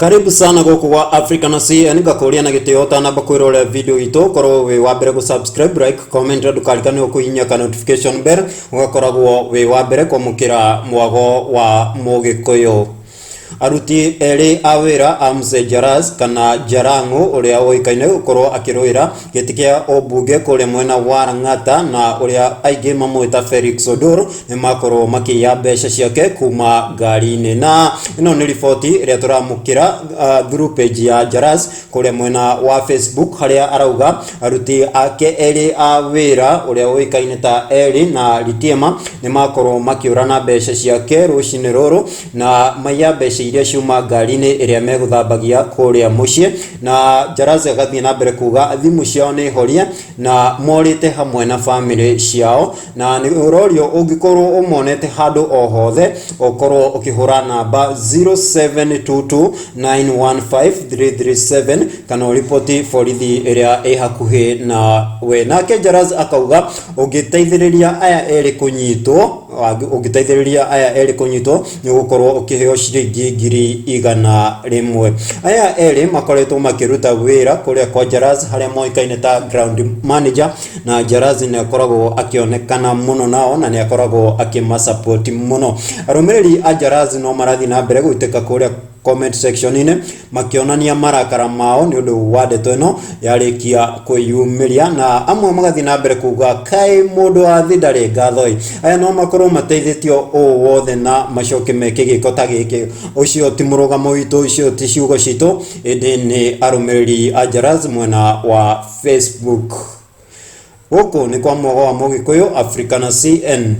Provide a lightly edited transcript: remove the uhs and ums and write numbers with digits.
Karibu sana goko kwa Africa na CN gakuria na gitio tanamba kwirora video ito korwo we wambere go subscribe, like, comment ndukarikane kuhinya ka notification bell ugakoragwo we wambere kwamukira mwago wa mugikuyu. Aruti eri awira amse Jalas kana Jarango uria oikaine gukorwo akiroira gitikia obunge kule mwena wa Ngata na uria aige mamwita Felix Odor ni makorwo makiya besha ciake kuma ngari-ini. Na ino ni riboti iria turamukira through page ya Jalas kule mwena wa Facebook haria arauga aruti ake eri awira uria oikaine ta eri na Litiema ni makorwo makiurana besha ciake rucini ruru na maya besha iria ciuma ngari-ini iria meguthambagia kuria mucie. Na Jalas agathie na mbere kuga thimu ciao ni horia na morite hamwe na family ciao, na ni urorio ungikorwo umonete handu o hothe okorwo ukihura namba 0722915337 kana uripoti borithi iria i hakuhi na we. Nake Jalas akauga ungiteithiriria aya eri kunyitwo ni gukorwo ukiheo ciringi ngiri 100. Aya eri makoretwo makiruta wira kuria kwa Jalas haria moikaine ta ground manager, na Jalas ni akoragwo akionekana muno nao na ni akoragwo akimasupport muno. Arumiriri a Jalas no marathi na mbere guteka kuria comment section ine makionania marakara mao ni undu wa ndeto ino yarikia kuyumiria, na amwe magathi na mbere kuga kai mundu athi ndari ngathoi. Aya no makorwo mateithitio o wothe na macoke meke giko ta giki. Ucio ti murugamo witu, ucio ti ciugo citu, indi ni arumiriri a Jalas mwena wa Facebook. Huko ni kwa mwogo wa Mugikuyu Africa na CN.